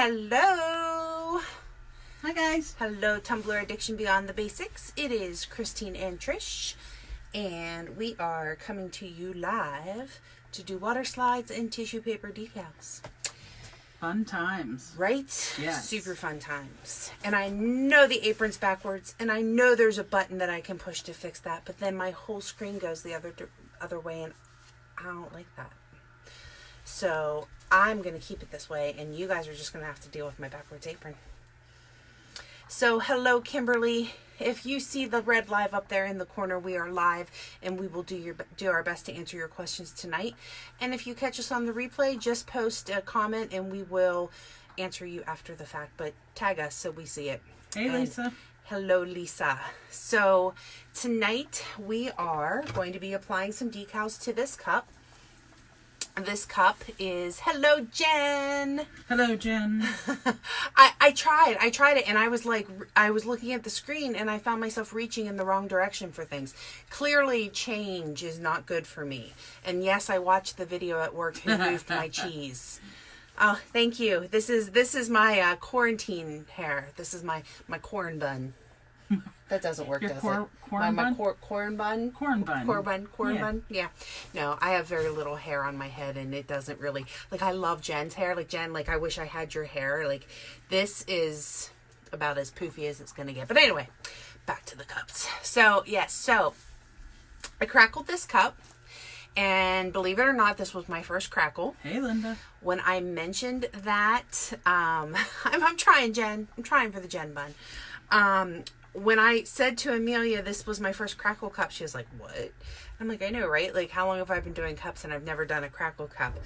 Hello. Hi guys. Hello, Tumbler Addiction Beyond the Basics. It is Christine and Trish, and we are coming to you live to do water slides and tissue paper decals. Fun times. Right? Yes. Super fun times. And I know the apron's backwards, and I know there's a button that I can push to fix that, but then my whole screen goes the other way, and I don't like that. So I'm going to keep it this way, and you guys are just going to have to deal with my backwards apron. So hello, Kimberly. If you see the red live up there in the corner, we are live, and we will do our best to answer your questions tonight. And if you catch us on the replay, just post a comment, and we will answer you after the fact. But tag us so we see it. Hey, Lisa. Hello, Lisa. So tonight we are going to be applying some decals to this cup. This cup is, hello, Jen. Hello, Jen. I tried it, and I was looking at the screen, and I found myself reaching in the wrong direction for things. Clearly, change is not good for me. And yes, I watched the video at work who moved my cheese. Oh, thank you. This is my quarantine hair. This is my corn bun. That doesn't work, does it? Corn my bun? Corn bun? Corn bun. Corn bun? Yeah. No, I have very little hair on my head, and it doesn't really... Like, I love Jen's hair. Like, Jen, like, I wish I had your hair. Like, this is about as poofy as it's going to get. But anyway, back to the cups. So, yes. So, I crackled this cup. And believe it or not, this was my first crackle. Hey, Linda. When I mentioned that... I'm trying, Jen. I'm trying for the Jen bun. When I said to Amelia this was my first crackle cup, she was like, what? I'm like, I know, right? Like, how long have I been doing cups and I've never done a crackle cup?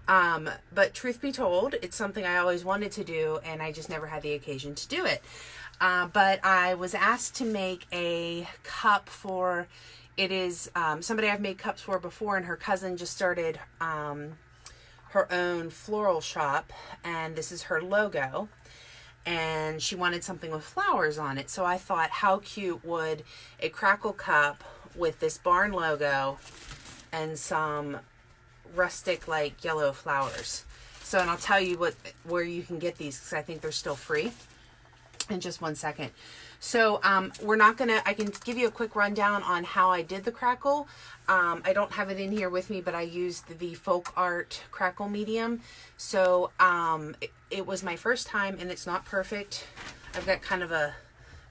But truth be told, it's something I always wanted to do, and I just never had the occasion to do it. But I was asked to make a cup for, it is somebody I've made cups for before, and her cousin just started her own floral shop, and this is her logo. And she wanted something with flowers on it. So I thought, how cute would a crackle cup with this barn logo and some rustic, like, yellow flowers. So, and I'll tell you where you can get these, because I think they're still free in just 1 second. So we're not going to, I can give you a quick rundown on how I did the crackle. I don't have it in here with me, but I used the Folk Art Crackle medium. So it was my first time, and it's not perfect. I've got kind of a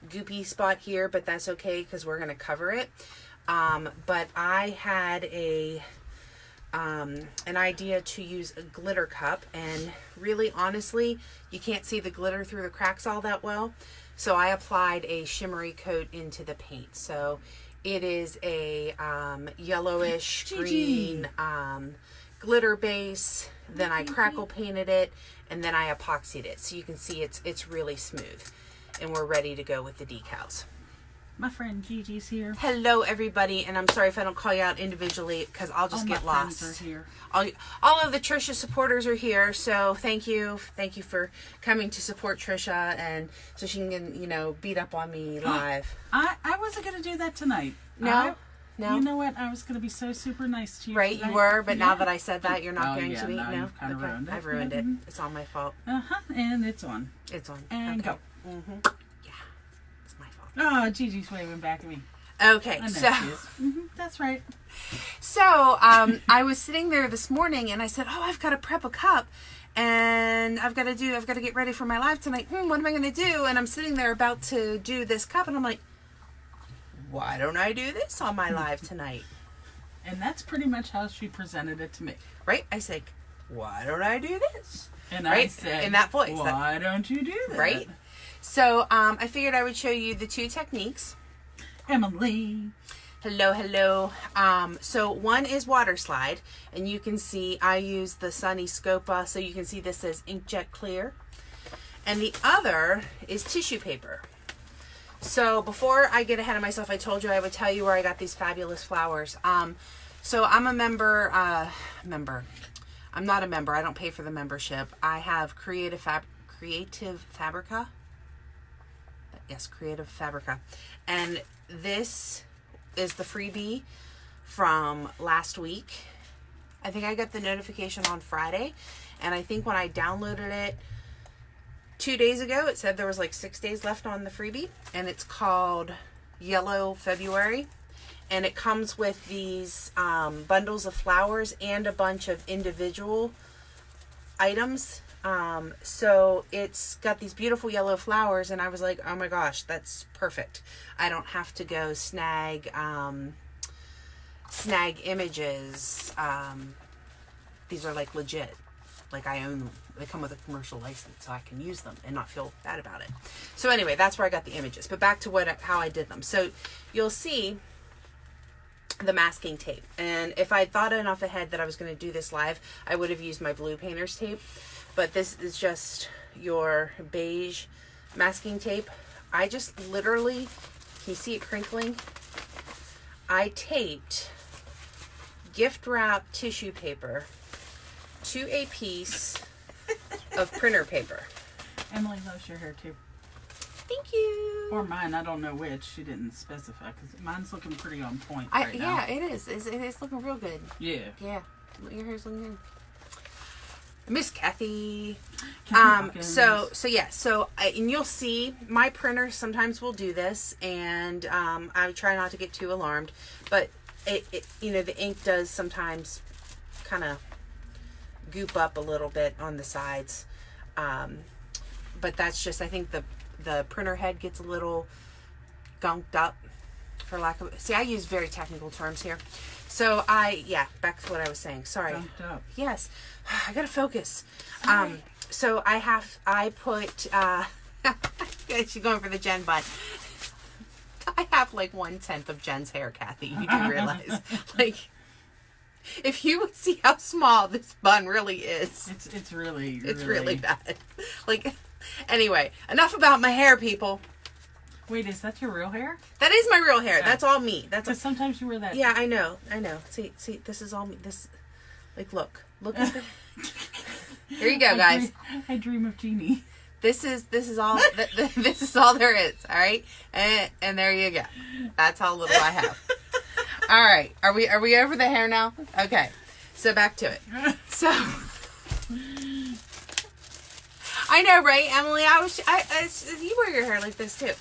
goopy spot here, but that's okay because we're going to cover it. But I had an idea to use a glitter cup, and really, honestly, you can't see the glitter through the cracks all that well. So I applied a shimmery coat into the paint. So it is a yellowish green glitter base. Then I crackle painted it, and then I epoxied it. So you can see it's really smooth. And we're ready to go with the decals. My friend Gigi's here. Hello, everybody, and I'm sorry if I don't call you out individually, because I'll just get lost. Friends are here. All of the Trisha supporters are here, so thank you for coming to support Trisha, and so she can beat up on me live. I wasn't gonna do that tonight. No. You know what? I was gonna be so super nice to you. Right, tonight. You were, but now that I said that, you're not going yeah, to be. No, No, you've kind of ruined it. I've ruined it. It's all my fault. And it's on. It's on. And okay. go. Yeah, it's my fault. Oh, Gigi's waving back at me. Okay, I know so she is. That's right. So I was sitting there this morning, and I said, "Oh, I've got to prep a cup, and I've got to get ready for my live tonight. What am I going to do?" And I'm sitting there about to do this cup, and I'm like, "Why don't I do this on my live tonight?" And that's pretty much how she presented it to me. Right? I said, "Why don't I do this?" And right? I said, in that voice, "Why don't you do that?" Right? So I figured I would show you the two techniques. Emily. Hello. So one is water slide, and you can see I use the Sunny Scopa, so you can see this says inkjet clear. And the other is tissue paper. So before I get ahead of myself, I told you I would tell you where I got these fabulous flowers. So I'm a member. I'm not a member. I don't pay for the membership. I have Creative Fabrica. Yes, Creative Fabrica. And this is the freebie from last week. I think I got the notification on Friday, and I think when I downloaded it, 2 days ago, it said there was like 6 days left on the freebie, and it's called Yellow February. And it comes with these bundles of flowers and a bunch of individual items. So it's got these beautiful yellow flowers, and I was like, oh my gosh, that's perfect. I don't have to go snag images. These are like legit. Like I own them. They come with a commercial license, so I can use them and not feel bad about it. So anyway, that's where I got the images. But back to how I did them. So you'll see the masking tape. And if I thought enough ahead that I was going to do this live, I would have used my blue painter's tape. But this is just your beige masking tape. I just literally, can you see it crinkling? I taped gift wrap tissue paper to a piece of printer paper. Emily loves your hair too. Thank you. Or mine, I don't know which. She didn't specify because mine's looking pretty on point right now. Yeah, it is. It's looking real good. Yeah. Yeah, your hair's looking good. Miss Kathy. Hawkins. And you'll see my printer sometimes will do this, and I try not to get too alarmed, but it the ink does sometimes kind of goop up a little bit on the sides, but that's just, I think the printer head gets a little gunked up, for lack of, I use very technical terms here. So back to what I was saying. Sorry. Gunked up. Yes. I gotta focus. Sorry. So I put, she's going for the Jen bun. I have like 1/10 of Jen's hair, Kathy. You do realize. Like, if you would see how small this bun really is. It's really bad. Like, anyway, enough about my hair, people. Wait, is that your real hair? That is my real hair. Yeah. That's all me. Because sometimes you wear that. Yeah, I know. See, this is all me. This, like, look at it. Here you go, guys. I dream of Jeannie. This is all. This is all there is. All right, and there you go. That's how little I have. All right, are we over the hair now? Okay, so back to it. So I know, right, Emily? You wear your hair like this too.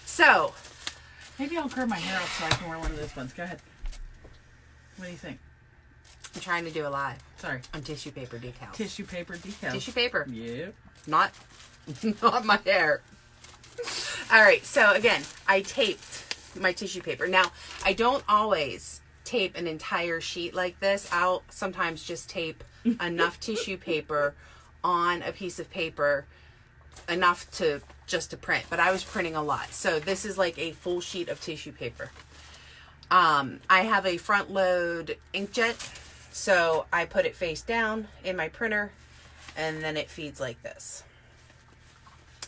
So maybe I'll curl my hair out so I can wear one of those ones. Go ahead. What do you think? I'm trying to do a live. Sorry. On tissue paper decals. Tissue paper decals. Tissue paper. Yep. Not my hair. All right. So again, I taped my tissue paper. Now, I don't always tape an entire sheet like this. I'll sometimes just tape enough tissue paper on a piece of paper, enough to print. But I was printing a lot. So this is like a full sheet of tissue paper. I have a front load inkjet. So I put it face down in my printer, and then it feeds like this.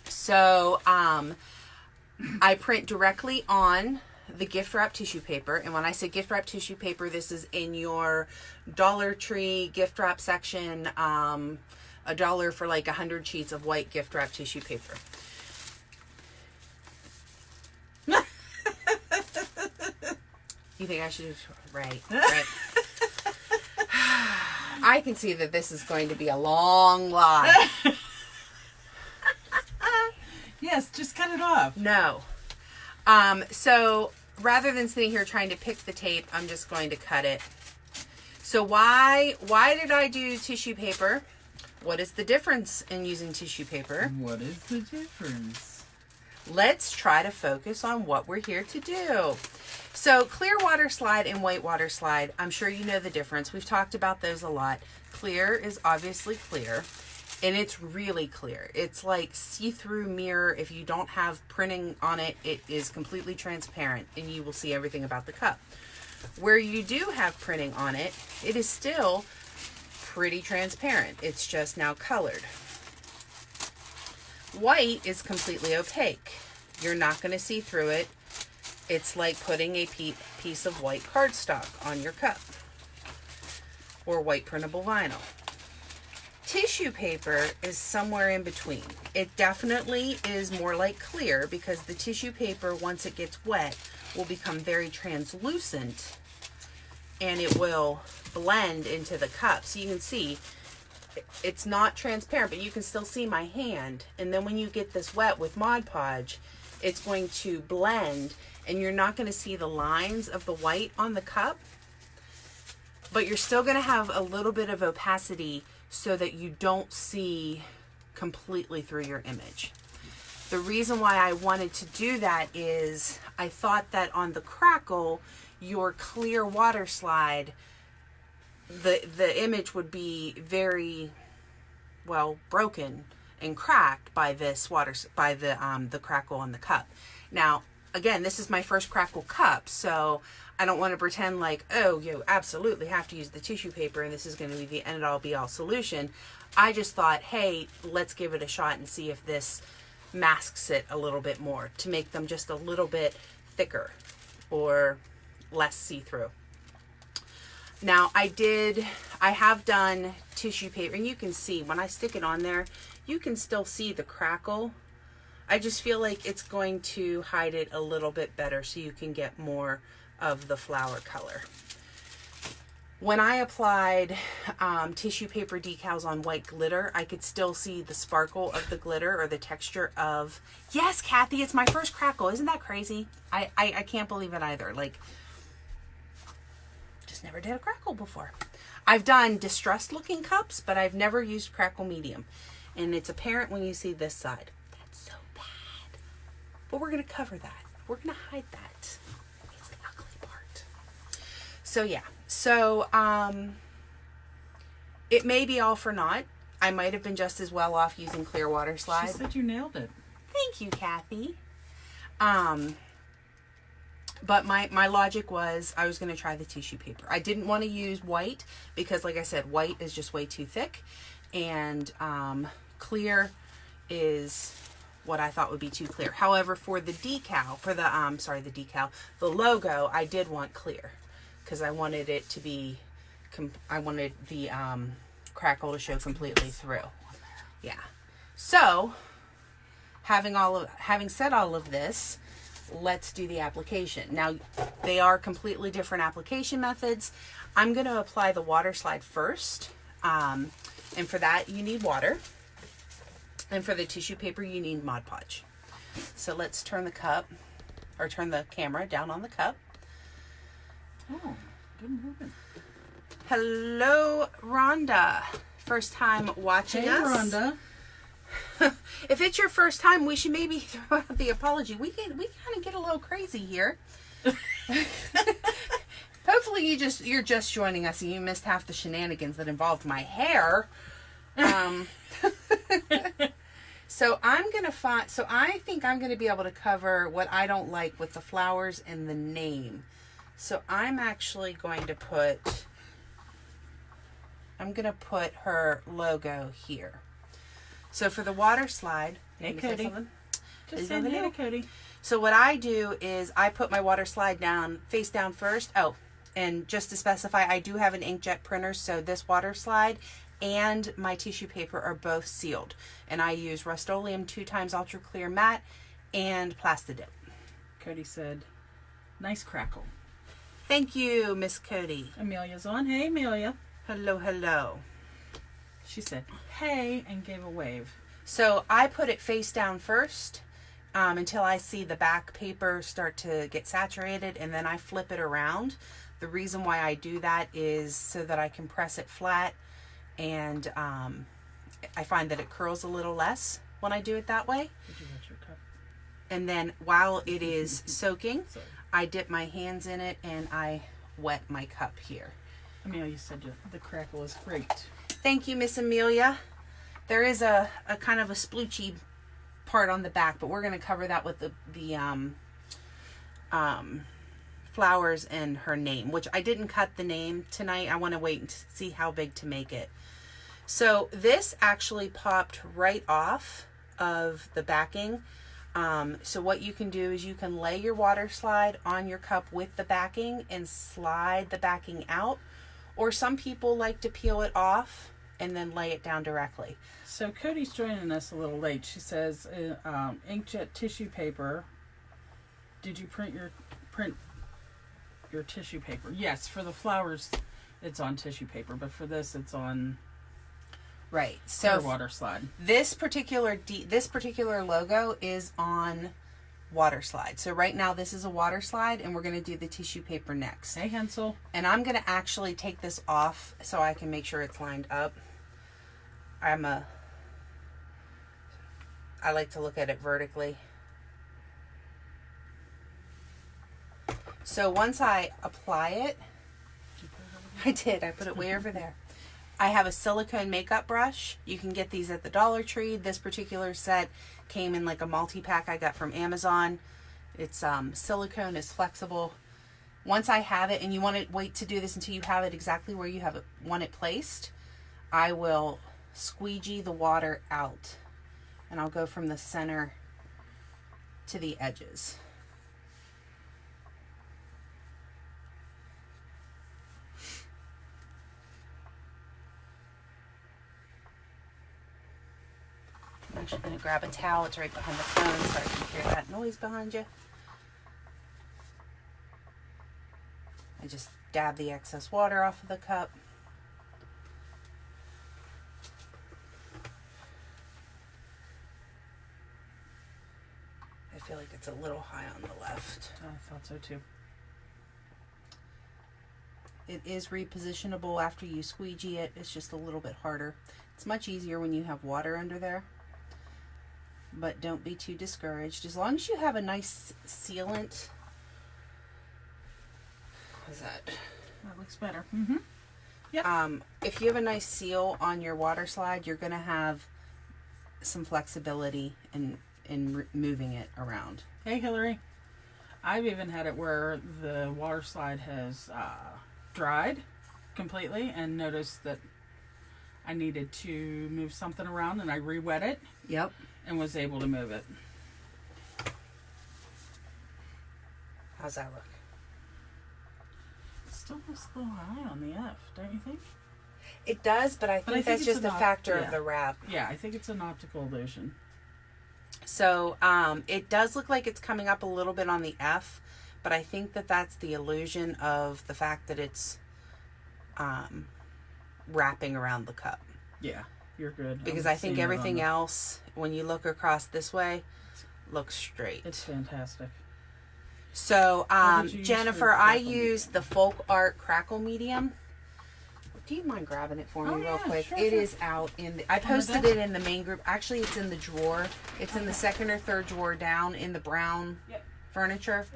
So I print directly on the gift wrap tissue paper. And when I say gift wrap tissue paper, this is in your Dollar Tree gift wrap section. $1 for like 100 sheets of white gift wrap tissue paper. You think I should? Right. I can see that this is going to be a long line. Yes, just cut it off. No. So rather than sitting here trying to pick the tape, I'm just going to cut it. So why did I do tissue paper? What is the difference in using tissue paper? What is the difference? Let's try to focus on what we're here to do. So clear water slide and white water slide, I'm sure you know the difference. We've talked about those a lot. Clear is obviously clear, and it's really clear. It's like see-through mirror. If you don't have printing on it, it is completely transparent, and you will see everything about the cup. Where you do have printing on it, it is still pretty transparent. It's just now colored. White is completely opaque. You're not going to see through it. It's like putting a piece of white cardstock on your cup or white printable vinyl. Tissue paper is somewhere in between. It definitely is more like clear because the tissue paper, once it gets wet, will become very translucent and it will blend into the cup. So you can see it's not transparent, but you can still see my hand. And then when you get this wet with Mod Podge, it's going to blend, and you're not going to see the lines of the white on the cup, but you're still going to have a little bit of opacity so that you don't see completely through your image. The reason why I wanted to do that is I thought that on the Crackle, your clear water slide, the image would be very well broken and cracked by this the Crackle on the cup. Now, again, this is my first Crackle cup, so I don't want to pretend like, oh, you absolutely have to use the tissue paper and this is going to be the end all be all solution. I just thought, hey, let's give it a shot and see if this masks it a little bit more to make them just a little bit thicker or less see-through. Now I have done tissue paper, and you can see when I stick it on there, you can still see the Crackle. I just feel like it's going to hide it a little bit better so you can get more of the flower color. When I applied tissue paper decals on white glitter, I could still see the sparkle of the glitter or the texture of, yes, Kathy, it's my first Crackle. Isn't that crazy? I can't believe it either. Like, just never did a Crackle before. I've done distressed looking cups, but I've never used Crackle medium. And it's apparent when you see this side. That's so bad. But we're going to cover that. We're going to hide that. It's the ugly part. So yeah. So, it may be all for naught. I might have been just as well off using clear water slide. She said you nailed it. Thank you, Kathy. But my logic was I was going to try the tissue paper. I didn't want to use white because, like I said, white is just way too thick. And clear is what I thought would be too clear. However, for the decal, the logo, I did want clear. Because I wanted it to be, I wanted the Crackle to show completely through. Yeah. So, having said all of this, let's do the application. Now, they are completely different application methods. I'm going to apply the water slide first. And for that, you need water. And for the tissue paper, you need Mod Podge. So let's turn the camera down on the cup. Oh, good movement. Hello, Rhonda. First time watching us. Hey, Rhonda. If it's your first time, we should maybe throw out the apology. We kind of get a little crazy here. Hopefully you're just joining us and you missed half the shenanigans that involved my hair. So I think I'm gonna be able to cover what I don't like with the flowers and the name. So I'm actually going to put her logo here. So for the water slide, hey, Cody. Just saying hey to Cody. So what I do is I put my water slide down, face down first. Oh, and just to specify, I do have an inkjet printer, so this water slide and my tissue paper are both sealed. And I use Rust-Oleum 2x Ultra Clear Matte and Plastidip. Cody said, nice Crackle. Thank you, Miss Cody. Amelia's on. Hey, Amelia. Hello, hello. She said, hey, and gave a wave. So I put it face down first until I see the back paper start to get saturated, and then I flip it around. The reason why I do that is so that I can press it flat, and I find that it curls a little less when I do it that way. Did you wet your cup? And then while it is soaking, I dip my hands in it and I wet my cup here. Amelia said the Crackle is great. Thank you, Miss Amelia. There is a kind of a sploochy part on the back, but we're going to cover that with the flowers and her name, which I didn't cut the name tonight. I want to wait and see how big to make it. So this actually popped right off of the backing. So what you can do is you can lay your water slide on your cup with the backing and slide the backing out. Or some people like to peel it off and then lay it down directly. So Cody's joining us a little late. She says, inkjet tissue paper. Did you print your tissue paper? Yes, for the flowers, it's on tissue paper, but for this, it's on Right. Clear So water slide. this particular logo is on waterslide. So right now this is a waterslide, and we're going to do the tissue paper next. Hey, Hensel. And I'm going to actually take this off so I can make sure it's lined up. I like to look at it vertically. So once I apply it, I put it way over there. I have a silicone makeup brush. You can get these at the Dollar Tree. This particular set came in like a multi-pack I got from Amazon. It's silicone, is flexible. Once I have it, and you want to wait to do this until you have it exactly where you want it placed, I will squeegee the water out, and I'll go from the center to the edges. I'm actually going to grab a towel. It's right behind the phone so I can hear that noise behind you. I just dab the excess water off of the cup. I feel like it's a little high on the left. I thought so too. It is repositionable after you squeegee it. It's just a little bit harder. It's much easier when you have water under there. But don't be too discouraged. As long as you have a nice sealant. How's that? That looks better. Mm-hmm. Yep. If you have a nice seal on your water slide, you're going to have some flexibility in moving it around. Hey, Hillary. I've even had it where the water slide has dried completely and noticed that I needed to move something around, and I re-wet it. Yep. And was able to move it. How's that look? It still looks a little high on the F, don't you think? It does, but I think that's just a factor of the wrap. Yeah, I think it's an optical illusion. So it does look like it's coming up a little bit on the F, but I think that's the illusion of the fact that it's wrapping around the cup. Yeah, you're good. Because I think everything else, when you look across this way, looks straight. It's fantastic. So, Jennifer, I used the Folk Art Crackle medium. Do you mind grabbing it for me real quick? Sure, it is out in the... I posted it in the main group. Actually, it's in the drawer. It's in the second or third drawer down in the brown furniture.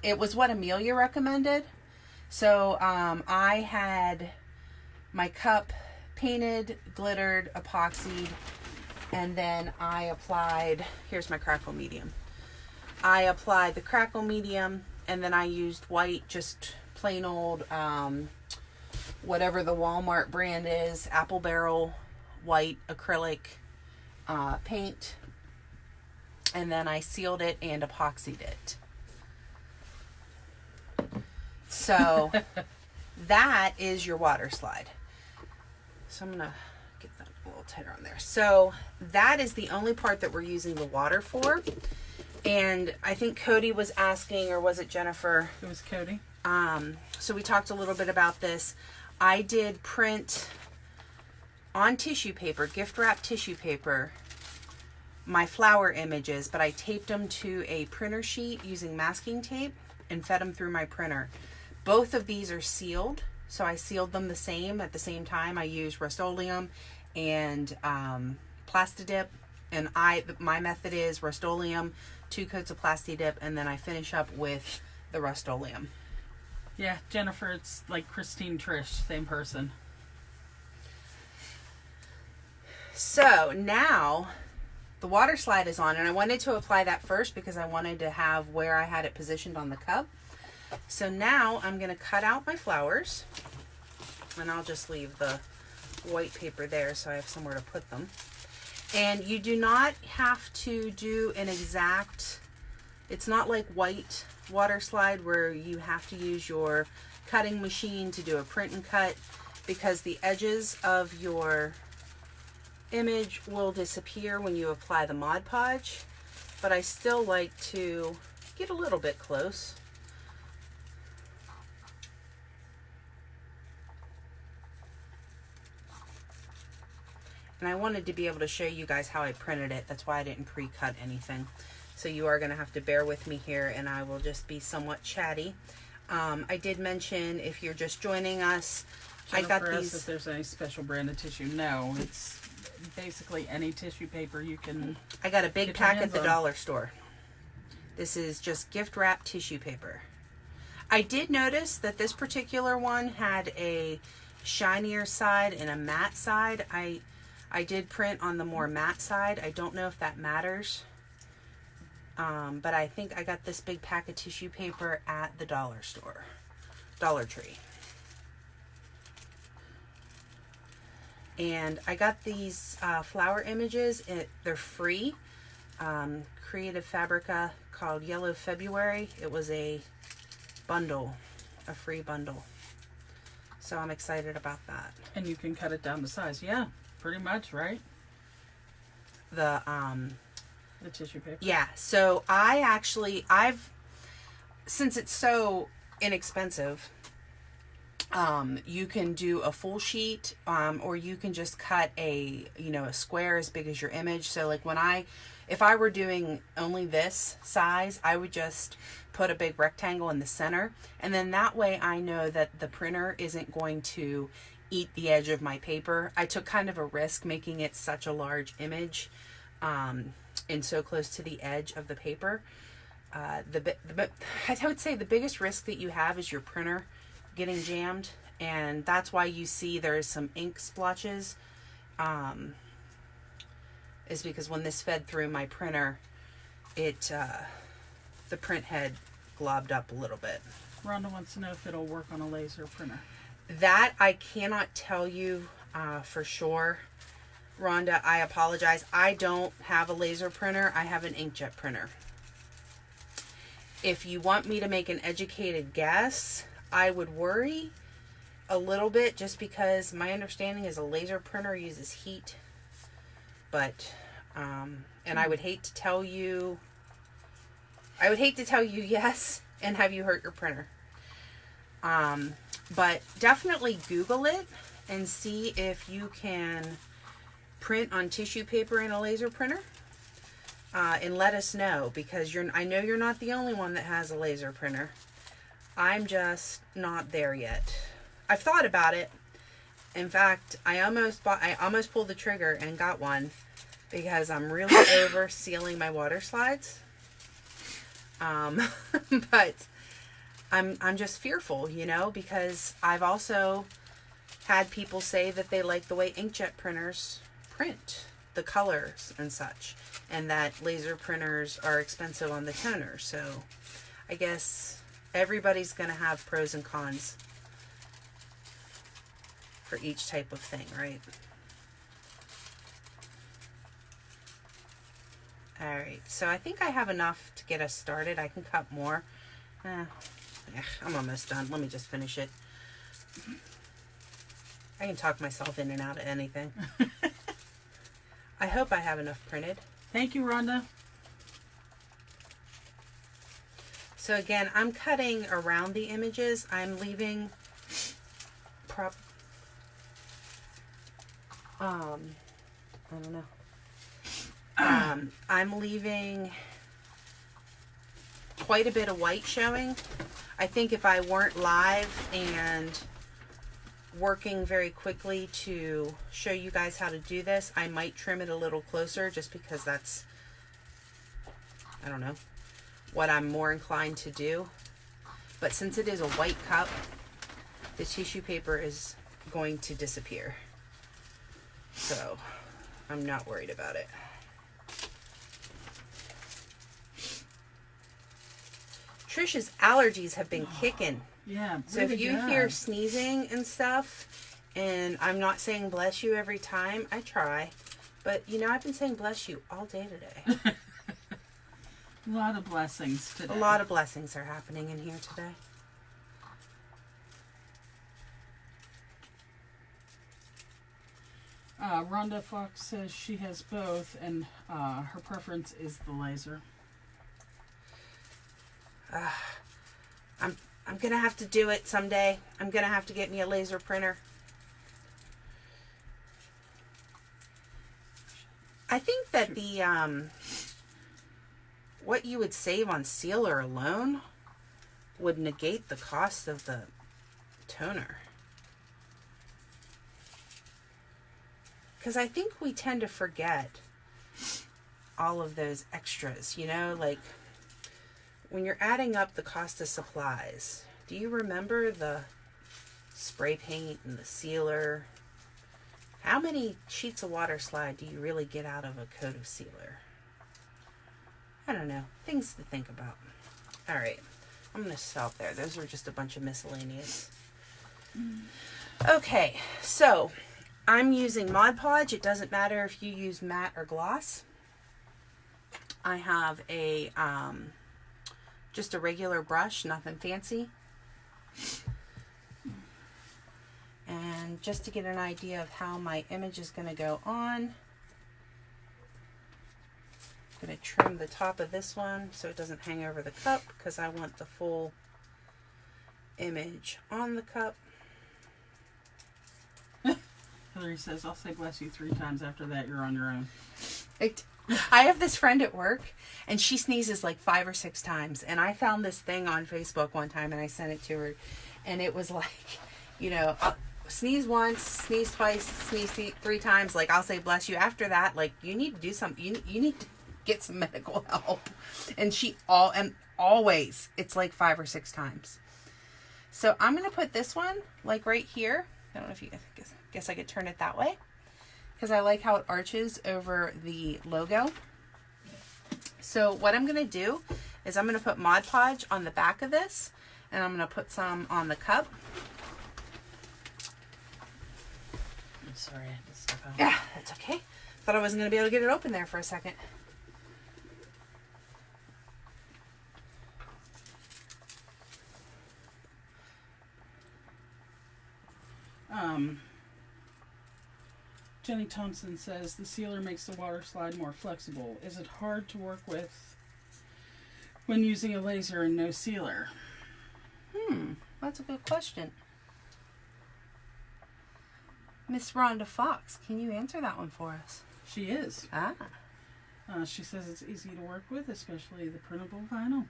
It was what Amelia recommended. So, I had my cup painted, glittered, epoxied, and then I applied... Here's my Crackle medium. I applied the Crackle medium, and then I used white, just plain old... whatever the Walmart brand is, apple barrel white acrylic paint, and then I sealed it and epoxied it. So that is your water slide. So I'm gonna get that a little tighter on there. So that is the only part that we're using the water for. And I think Cody was asking, or was it Jennifer? It was Cody. So we talked a little bit about this. I did print on tissue paper, gift wrap tissue paper, my flower images, but I taped them to a printer sheet using masking tape and fed them through my printer. Both of these are sealed, so I sealed them the same at the same time. I used Rust-Oleum and Plastidip, and my method is Rust-Oleum, 2 coats of Plastidip, and then I finish up with the Rust-Oleum. Yeah, Jennifer, it's like Christine Trish, same person. So now the water slide is on, and I wanted to apply that first because I wanted to have where I had it positioned on the cup. So now I'm going to cut out my flowers, and I'll just leave the white paper there so I have somewhere to put them. And you do not have to do an exact, it's not like white water slide where you have to use your cutting machine to do a print and cut, because the edges of your image will disappear when you apply the Mod Podge, but I still like to get a little bit close. And I wanted to be able to show you guys how I printed it. That's why I didn't pre-cut anything. So you are going to have to bear with me here, and I will just be somewhat chatty. I did mention, if you're just joining us, Jennifer I got asked these. if there's any special brand of tissue. No, it's basically any tissue paper you can. I got a big get your pack at hands the on. dollar store. This is just gift wrap tissue paper. I did notice that this particular one had a shinier side and a matte side. I did print on the more matte side. I don't know if that matters. But I think I got this big pack of tissue paper at the dollar store. Dollar Tree. And I got these flower images. They're free. Creative Fabrica called Yellow February. It was a bundle, a free bundle. So I'm excited about that. And you can cut it down to size. Yeah, pretty much, right? The tissue paper. Yeah, so since it's so inexpensive, you can do a full sheet, or you can just cut a square as big as your image. So like if I were doing only this size, I would just put a big rectangle in the center, and then that way I know that the printer isn't going to eat the edge of my paper. I took kind of a risk making it such a large image, and so close to the edge of the paper. I would say the biggest risk that you have is your printer getting jammed, and that's why you see there's some ink splotches, is because when this fed through my printer, the print head globbed up a little bit. Rhonda wants to know if it'll work on a laser printer. That I cannot tell you for sure. Rhonda, I apologize. I don't have a laser printer. I have an inkjet printer. If you want me to make an educated guess, I would worry a little bit, just because my understanding is a laser printer uses heat. But, and I would hate to tell you yes and have you hurt your printer. But definitely Google it and see if you can print on tissue paper in a laser printer, and let us know, because I know you're not the only one that has a laser printer. I'm just not there yet. I've thought about it. In fact, I almost pulled the trigger and got one, because I'm really over sealing my water slides. But I'm just fearful, because I've also had people say that they like the way inkjet printers print, the colors and such, and that laser printers are expensive on the toner. So I guess everybody's going to have pros and cons for each type of thing, right? All right, so I think I have enough to get us started. I can cut more. I'm almost done. Let me just finish it. I can talk myself in and out of anything. I hope I have enough printed. Thank you, Rhonda. So again, I'm cutting around the images. I'm leaving I don't know. I'm leaving quite a bit of white showing. I think if I weren't live and working very quickly to show you guys how to do this, I might trim it a little closer, just because that's, I don't know, what I'm more inclined to do. But since it is a white cup, the tissue paper is going to disappear. So I'm not worried about it. Trish's allergies have been kicking. Yeah. So if you hear sneezing and stuff, and I'm not saying bless you every time, I try. But, I've been saying bless you all day today. A lot of blessings today. A lot of blessings are happening in here today. Rhonda Fox says she has both, and her preference is the laser. I'm gonna have to do it someday. I'm gonna have to get me a laser printer. I think that the what you would save on sealer alone would negate the cost of the toner. Because I think we tend to forget all of those extras, you know, like when you're adding up the cost of supplies, do you remember the spray paint and the sealer? How many sheets of water slide do you really get out of a coat of sealer? I don't know. Things to think about. All right. I'm going to stop there. Those are just a bunch of miscellaneous. Okay. So I'm using Mod Podge. It doesn't matter if you use matte or gloss. I have a just a regular brush, nothing fancy. And just to get an idea of how my image is going to go on, I'm going to trim the top of this one so it doesn't hang over the cup because I want the full image on the cup. Hillary says, I'll say bless you 3 times after that. You're on your own. I have this friend at work and she sneezes like 5 or 6 times. And I found this thing on Facebook one time and I sent it to her. And it was like, you know, sneeze once, sneeze twice, sneeze 3 times. Like, I'll say bless you. After that, like, you need to do something. You need to get some medical help. And always, it's like 5 or 6 times. So I'm going to put this one like right here. I don't know if you guess I could turn it that way because I like how it arches over the logo. So what I'm going to do is I'm going to put Mod Podge on the back of this and I'm going to put some on the cup. I'm sorry, I had to step out. Yeah, that's okay. Thought I wasn't going to be able to get it open there for a second. Jenny Thompson says the sealer makes the water slide more flexible. Is it hard to work with when using a laser and no sealer? That's a good question. Miss Rhonda Fox, can you answer that one for us? She is. She says it's easy to work with, especially the printable vinyl.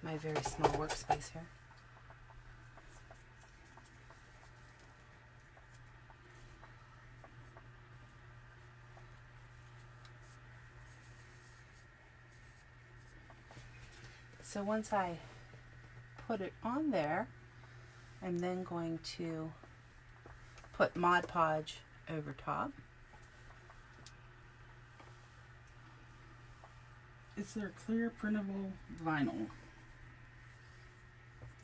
My very small workspace here. So once I put it on there, I'm then going to put Mod Podge over top. Is there clear printable vinyl?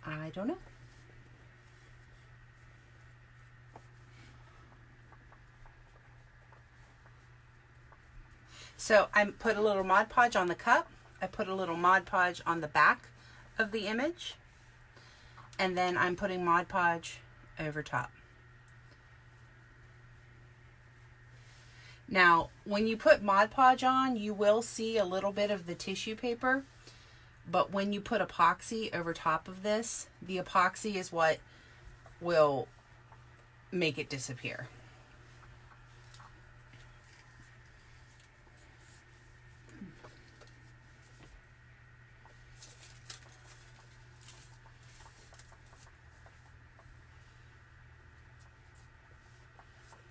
I don't know. So I put a little Mod Podge on the cup. I put a little Mod Podge on the back of the image. And then I'm putting Mod Podge over top. Now, when you put Mod Podge on, you will see a little bit of the tissue paper. But when you put epoxy over top of this, the epoxy is what will make it disappear.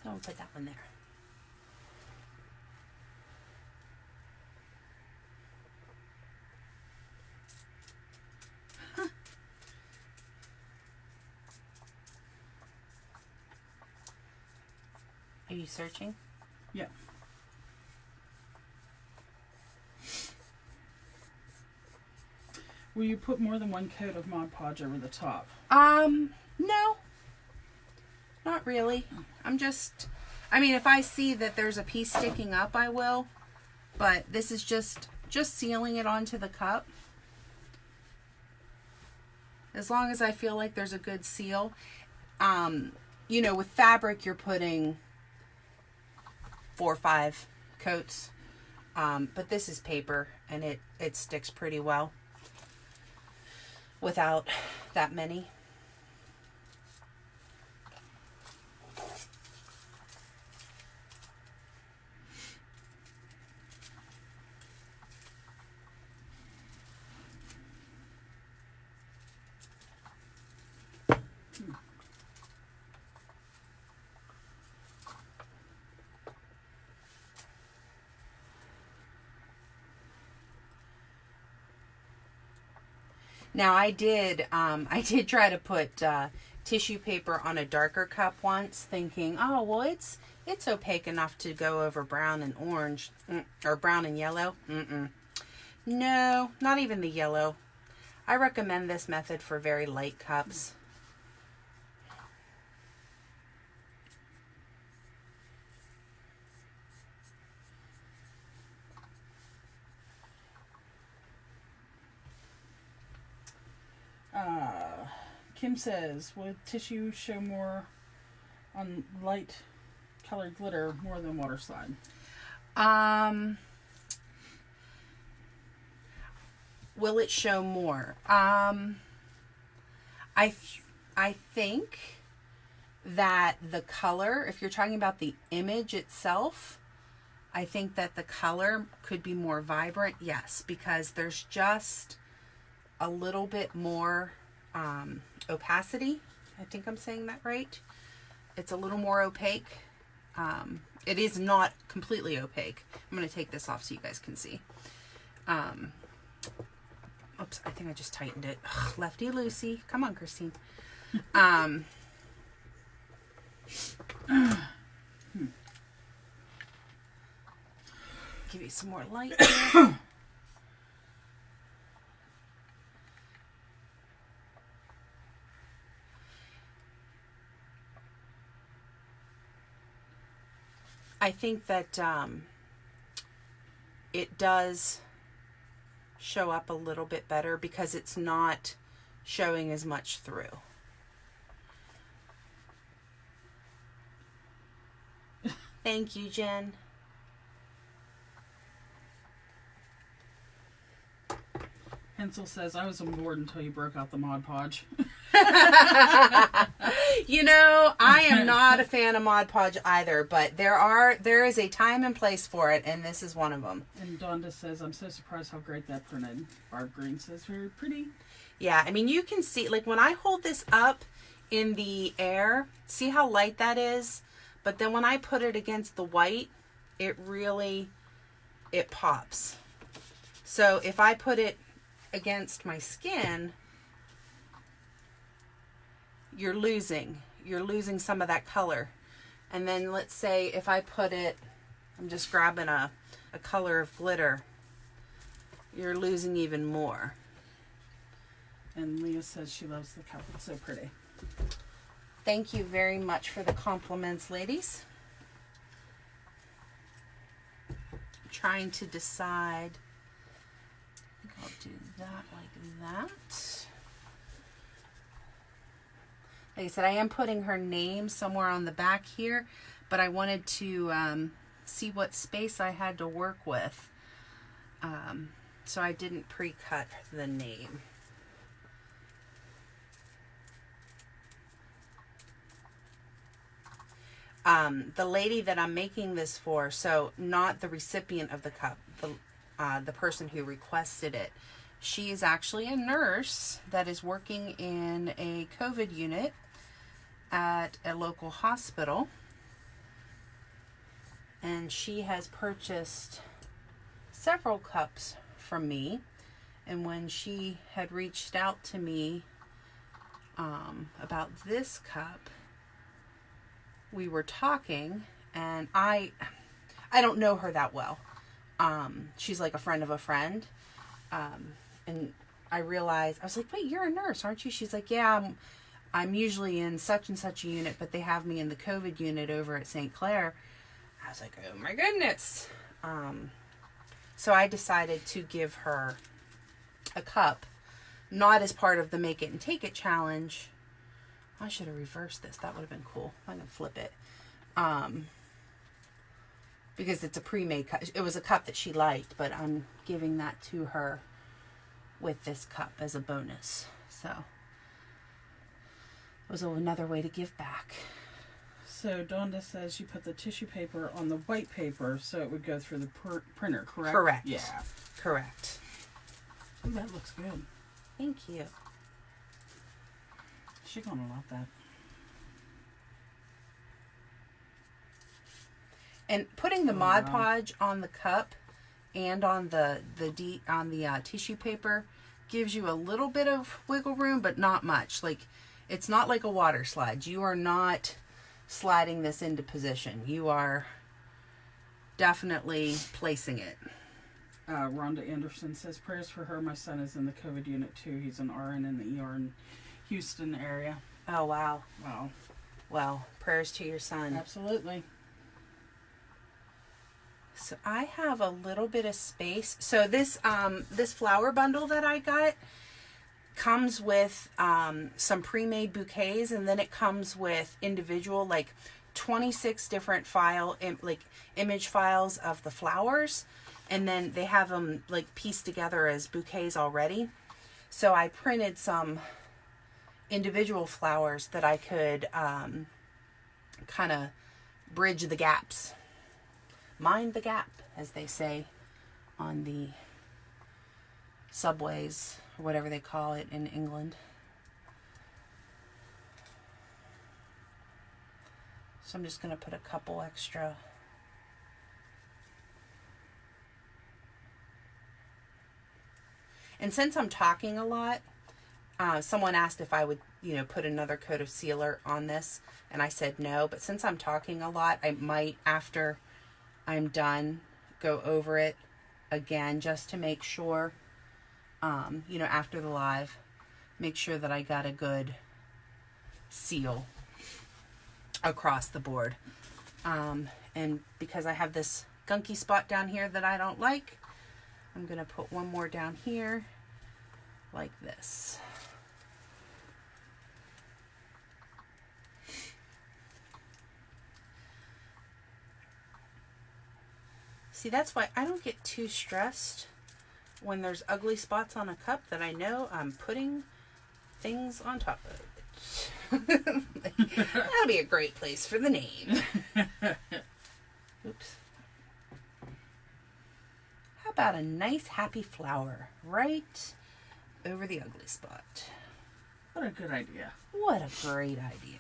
So I'll put that one there. Are you searching? Yeah. Will you put more than one coat of Mod Podge over the top? No. Not really. I mean, if I see that there's a piece sticking up, I will. But this is just sealing it onto the cup. As long as I feel like there's a good seal. You know, with fabric, you're putting 4 or 5 coats. But this is paper, and it sticks pretty well without that many. Now I did try to put tissue paper on a darker cup once, thinking, oh well, it's opaque enough to go over brown and orange, or brown and yellow. No, not even the yellow. I recommend this method for very light cups. Kim says, would tissue show more on light colored glitter more than water slide? Will it show more? I think that the color, if you're talking about the image itself, I think that the color could be more vibrant, yes, because there's just a little bit more opacity. I think I'm saying that right. It's a little more opaque. It is not completely opaque. I'm going to take this off so you guys can see. Oops, I think I just tightened it. Ugh, lefty loosey. Come on, Christine. Give you some more light here. I think that it does show up a little bit better because it's not showing as much through. Thank you, Jen. Hensel says, I was on board until you broke out the Mod Podge. You know, I am not a fan of Mod Podge either, but there is a time and place for it, and this is one of them. And Donda says, I'm so surprised how great that printed. Barb Green says, very pretty. Yeah, I mean, you can see, like, when I hold this up in the air, see how light that is? But then when I put it against the white, it pops. So if I put it against my skin, you're losing some of that color. And then let's say if I put it, I'm just grabbing a color of glitter, you're losing even more. And Leah says she loves the cup. It's so pretty. Thank you very much for the compliments, ladies. I'm trying to decide. I think I'll do that like that. Like I said, I am putting her name somewhere on the back here, but I wanted to see what space I had to work with. So I didn't pre-cut the name. The lady that I'm making this for, so not the recipient of the cup, the person who requested it. She is actually a nurse that is working in a COVID unit at a local hospital. And she has purchased several cups from me. And when she had reached out to me about this cup, we were talking, and I don't know her that well. She's like a friend of a friend. And I realized, I was like, wait, you're a nurse, aren't you? She's like, yeah, I'm usually in such and such a unit, but they have me in the COVID unit over at St. Clair. I was like, oh my goodness. So I decided to give her a cup, not as part of the Make It and Take It challenge. I should have reversed this. That would have been cool. I'm going to flip it. Because it's a pre-made cup. It was a cup that she liked, but I'm giving that to her with this cup as a bonus. So it was another way to give back. So Donda says you put the tissue paper on the white paper so it would go through the printer, correct? Correct. Yeah. Correct. Ooh, that looks good. Thank you. She's gonna love that. And putting the Mod Podge on the cup and on the tissue paper gives you a little bit of wiggle room, but not much. Like, it's not like a water slide. You are not sliding this into position. You are definitely placing it. Rhonda Anderson says, prayers for her. My son is in the COVID unit too. He's an RN in the ER in Houston area. Oh, wow. Wow. Well, prayers to your son. Absolutely. So I have a little bit of space. So this this flower bundle that I got comes with some pre-made bouquets, and then it comes with individual, like 26 different image files of the flowers, and then they have them like pieced together as bouquets already. So I printed some individual flowers that I could kind of bridge the gaps. Mind the gap, as they say on the subways, or whatever they call it in England. So I'm just going to put a couple extra. And since I'm talking a lot, someone asked if I would, put another coat of sealer on this, and I said no. But since I'm talking a lot, I might, after I'm done, go over it again just to make sure, after the live, make sure that I got a good seal across the board. And because I have this gunky spot down here that I don't like, I'm going to put one more down here like this. See, that's why I don't get too stressed when there's ugly spots on a cup, that I know I'm putting things on top of it. That'll be a great place for the name. Oops. How about a nice happy flower right over the ugly spot? What a good idea. What a great idea.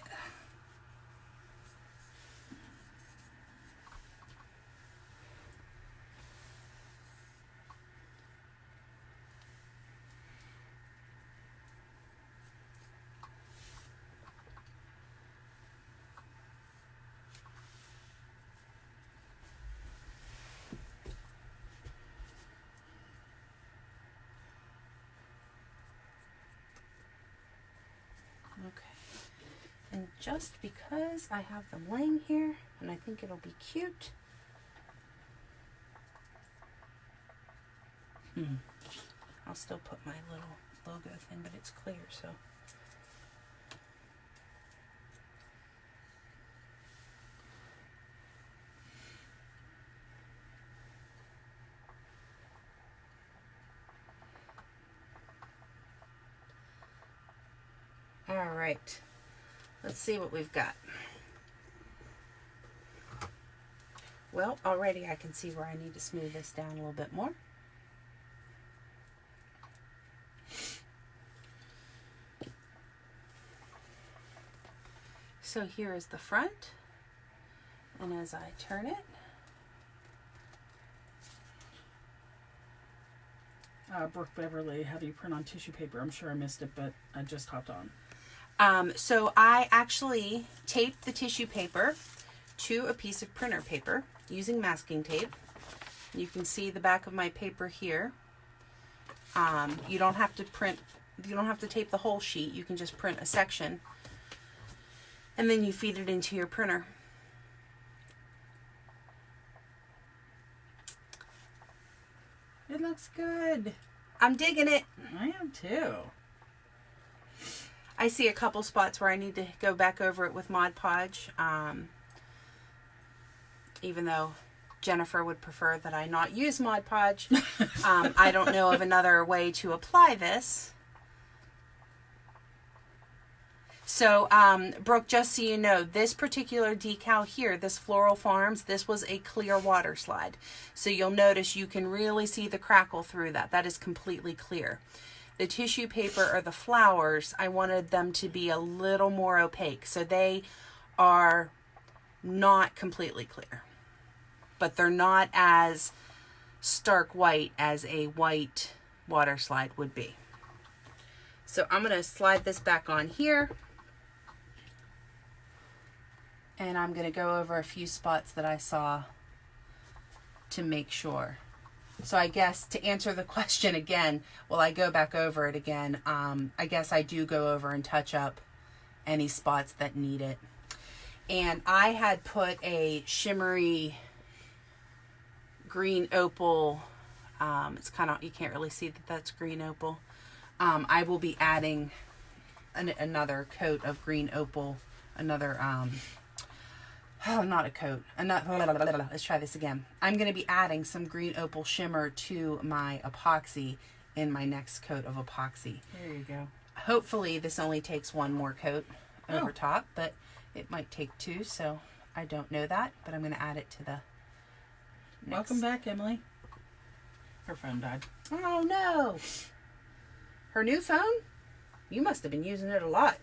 And just because I have them laying here, and I think it'll be cute, I'll still put my little logo thing, but it's clear, so. All right. Let's see what we've got. Well, already I can see where I need to smooth this down a little bit more. So here is the front, and as I turn it, Brooke Beverly, how do you print on tissue paper? I'm sure I missed it, but I just hopped on. So I actually taped the tissue paper to a piece of printer paper using masking tape. You can see the back of my paper here. You don't have to tape the whole sheet. You can just print a section, and then you feed it into your printer. It looks good. I'm digging it. I am too. I see a couple spots where I need to go back over it with Mod Podge, even though Jennifer would prefer that I not use Mod Podge. I don't know of another way to apply this. So, Brooke, just so you know, this particular decal here, this Floral Farms, this was a clear water slide. So you'll notice you can really see the crackle through that. That is completely clear. The tissue paper or the flowers, I wanted them to be a little more opaque. So they are not completely clear, but they're not as stark white as a white water slide would be. So I'm going to slide this back on here. And I'm going to go over a few spots that I saw to make sure. So I guess to answer the question again, will I go back over it again? I guess I do go over and touch up any spots that need it. And I had put a shimmery green opal. It's kind of, you can't really see that that's green opal. I will be adding another coat of green opal, another, not a coat. Let's try this again. I'm going to be adding some green opal shimmer to my epoxy in my next coat of epoxy. There you go. Hopefully this only takes one more coat over top, but it might take two, so I don't know that, but I'm going to add it to the next. Welcome back, Emily. Her phone died. Oh no. Her new phone? You must have been using it a lot.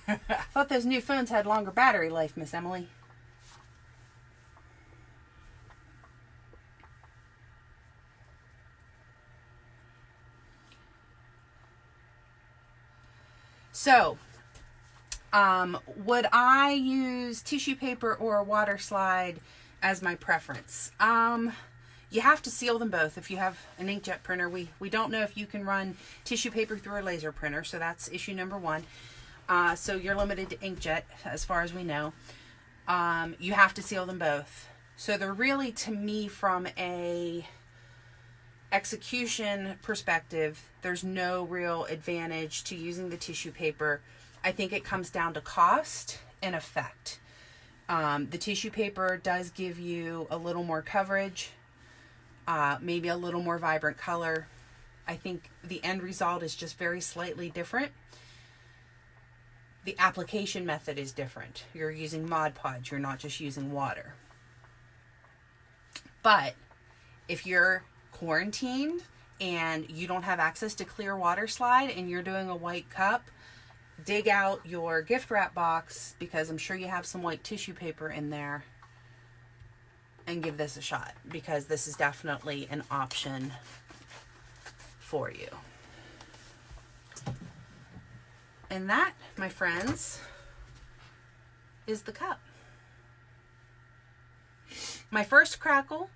I thought those new phones had longer battery life, Miss Emily. So, would I use tissue paper or a water slide as my preference? You have to seal them both. If you have an inkjet printer, we don't know if you can run tissue paper through a laser printer, so that's issue number one. So you're limited to inkjet as far as we know. You have to seal them both. So they're really, to me, from a execution perspective, there's no real advantage to using the tissue paper. I think it comes down to cost and effect. The tissue paper does give you a little more coverage, maybe a little more vibrant color. I think the end result is just very slightly different. The application method is different. You're using Mod Podge, you're not just using water. But if you're quarantined and you don't have access to clear water slide and you're doing a white cup, dig out your gift wrap box, because I'm sure you have some white tissue paper in there, and give this a shot, because this is definitely an option for you. And that, my friends, is the cup. My first Crackle.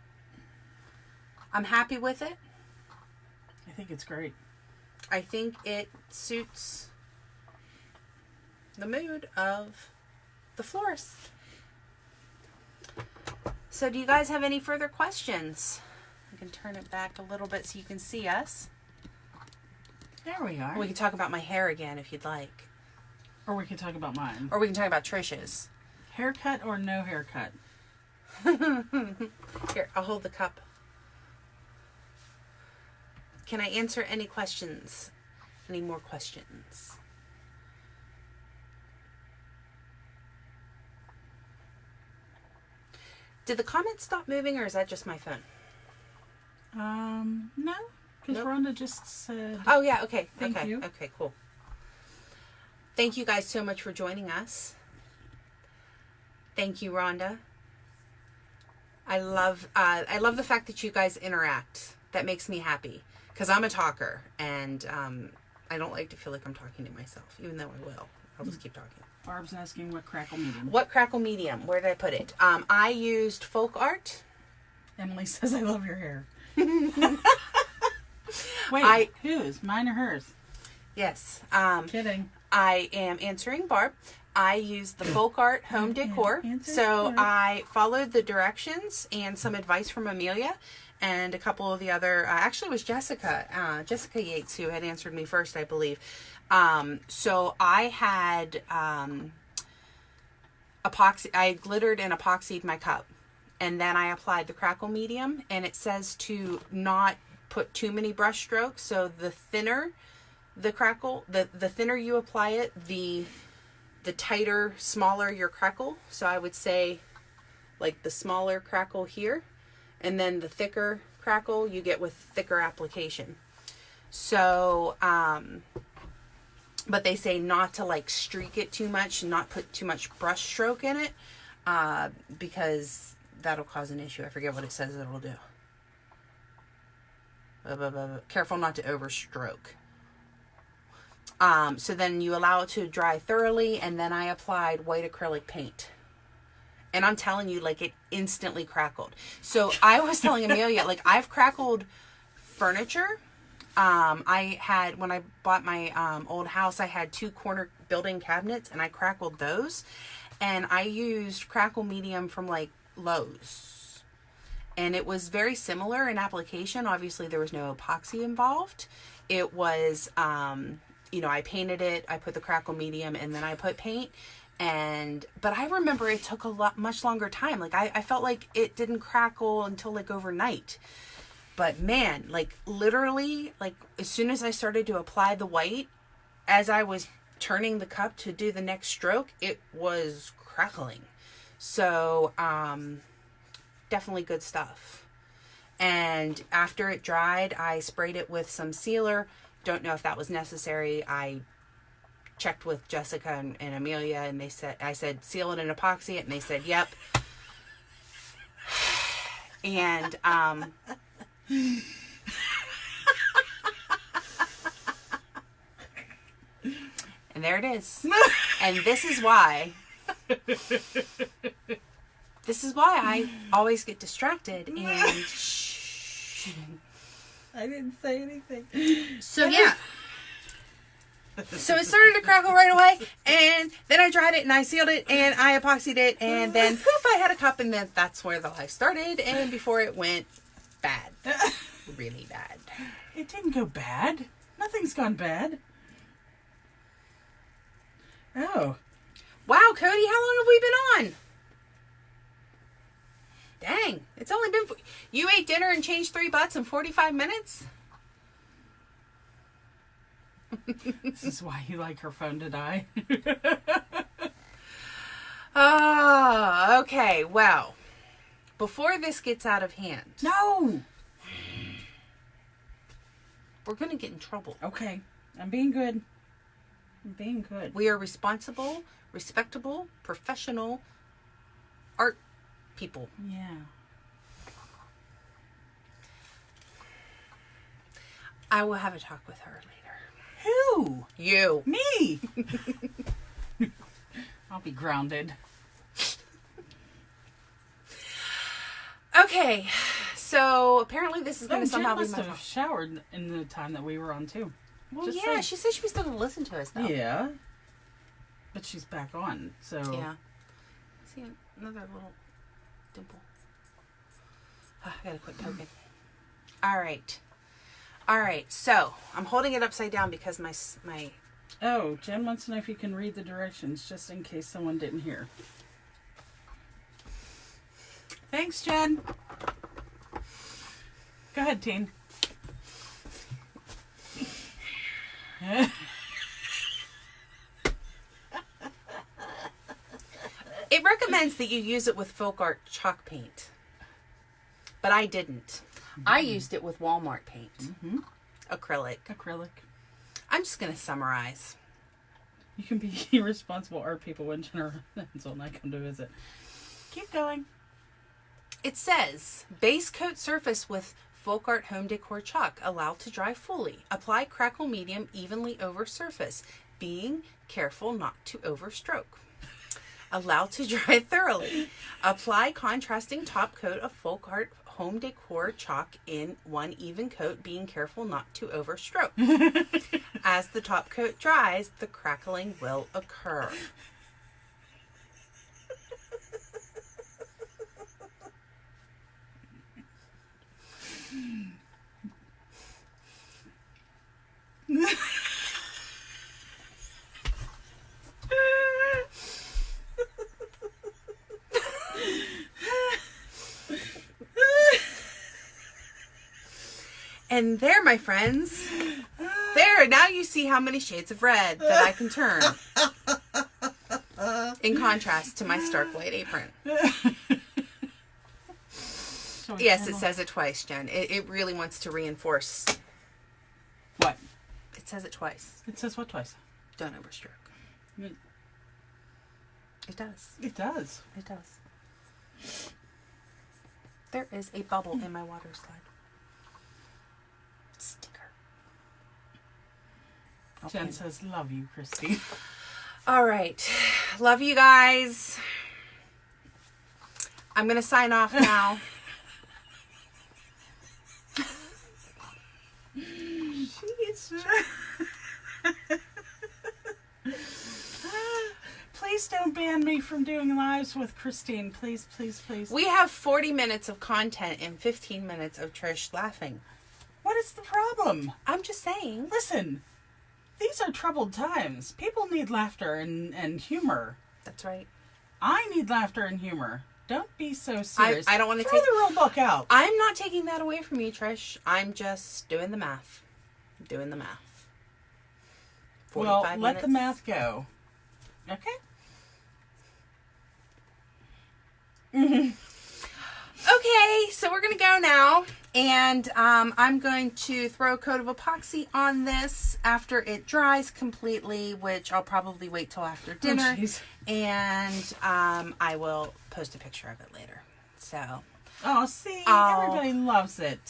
I'm happy with it. I think it's great. I think it suits the mood of the florist. So do you guys have any further questions? I can turn it back a little bit so you can see us. There we are. We can talk about my hair again if you'd like. Or we can talk about mine. Or we can talk about Trish's. Haircut or no haircut? Here, I'll hold the cup. Can I answer any questions? Any more questions? Did the comments stop moving, or is that just my phone? No. Because Nope. Rhonda just said... Oh, yeah. Okay. Thank okay. you. Okay, cool. Thank you guys so much for joining us. Thank you, Rhonda. I love the fact that you guys interact. That makes me happy, because I'm a talker, and I don't like to feel like I'm talking to myself, even though I will. I'll just keep talking. Barb's asking what Crackle medium. What Crackle medium? Where did I put it? I used Folk Art. Emily says, I love your hair. Wait, whose? Mine or hers? Yes. Kidding. I am answering Barb. I used the Folk Art home decor. So I followed the directions and some advice from Amelia and a couple of the other, actually it was Jessica Yates who had answered me first, I believe. So I had epoxy, I glittered and epoxied my cup, and then I applied the Crackle medium, and it says to not put too many brush strokes. So the thinner the Crackle, the thinner you apply it, the tighter, smaller your Crackle. So I would say like the smaller Crackle here, and then the thicker Crackle you get with thicker application. So, but they say not to like streak it too much, not put too much brush stroke in it, because that'll cause an issue. I forget what it says it'll do. Careful not to overstroke. So then you allow it to dry thoroughly, and then I applied white acrylic paint. And I'm telling you, like, it instantly crackled. So I was telling Amelia, like, I've crackled furniture. I had, when I bought my old house, I had 2 corner built-in cabinets, and I crackled those. And I used Crackle Medium from, like, Lowe's. And it was very similar in application. Obviously, there was no epoxy involved. It was, you know, I painted it, I put the Crackle Medium, and then I put paint. But I remember it took much longer time. Like, I felt like it didn't crackle until, like, overnight. But man, like, literally, like, as soon as I started to apply the white, as I was turning the cup to do the next stroke, it was crackling. So, definitely good stuff. And after it dried, I sprayed it with some sealer. Don't know if that was necessary. I checked with Jessica and Amelia, and I said, seal it in epoxy it, and they said, yep. And, and there it is. And this is why I always get distracted and I didn't say anything. So yeah. So it started to crackle right away, and then I dried it and I sealed it and I epoxied it, and then poof, I had a cup, and then that's where the life started, and before it went bad. Really bad. It didn't go bad. Nothing's gone bad. Oh. Wow, Cody, how long have we been on? Dang, it's only been... You ate dinner and changed 3 butts in 45 minutes? This is why you like her phone to die. Oh, okay, well, before this gets out of hand... No! We're going to get in trouble. Okay, I'm being good. I'm being good. We are responsible, respectable, professional art people. Yeah. I will have a talk with her later. Who? You. Me! I'll be grounded. Okay, so apparently this is going to somehow be Jen must have showered in the time that we were on too. Well, Just yeah, saying. she said she was still going to listen to us, though. Yeah. But she's back on, so... Yeah. See another little dimple. I gotta quit poking. Alright, so I'm holding it upside down because my... Oh, Jen wants to know if you can read the directions, just in case someone didn't hear. Thanks, Jen. Go ahead, teen. It recommends that you use it with folk art chalk paint. But I didn't. I used it with Walmart paint. Mm-hmm. Acrylic. I'm just going to summarize. You can be irresponsible art people when Jen and I come to visit. Keep going. It says, base coat surface with folk art home decor chalk. Allow to dry fully. Apply Crackle Medium evenly over surface. Being careful not to overstroke. Allow to dry thoroughly. Apply contrasting top coat of folk art home decor chalk in one even coat, being careful not to overstroke. As the top coat dries, the crackling will occur. And there, my friends. There, now you see how many shades of red that I can turn. In contrast to my stark white apron. Yes, it says it twice, Jen. It really wants to reinforce. What? It says it twice. It says what twice? Don't overstroke. It does. It does. It does. There is a bubble in my water slide. Sticker. Okay. Jen says, love you, Christy. All right. Love you guys. I'm going to sign off now. Please don't ban me from doing lives with Christine. Please, please, please. We have 40 minutes of content and 15 minutes of Trish laughing. What is the problem? I'm just saying. Listen, these are troubled times. People need laughter and humor. That's right. I need laughter and humor. Don't be so serious. I don't want to throw take the rule book out. I'm not taking that away from you, Trish. I'm just doing the math. Doing the math. Well, 45 let the minutes. math go. Okay? Okay, so we're going to go now. And I'm going to throw a coat of epoxy on this after it dries completely, which I'll probably wait till after dinner. jeez. And I will post a picture of it later. So, Oh, see? Oh. Everybody loves it.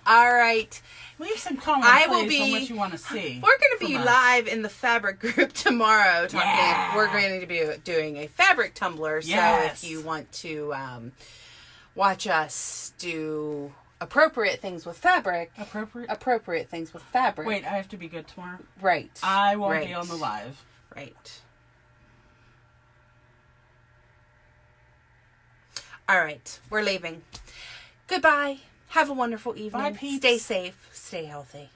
all right. Leave some comments I will on be- what you want to see. We're going to be from us. live in the fabric group tomorrow. Talking. Yeah. We're going to be doing a fabric tumbler. Yes. So if you want to watch us do appropriate things with fabric, appropriate things with fabric. Wait, I have to be good tomorrow? Right. I won't right. be on the live. Right. All right. We're leaving. Goodbye. Have a wonderful evening. Bye, peeps. Stay safe. Stay healthy.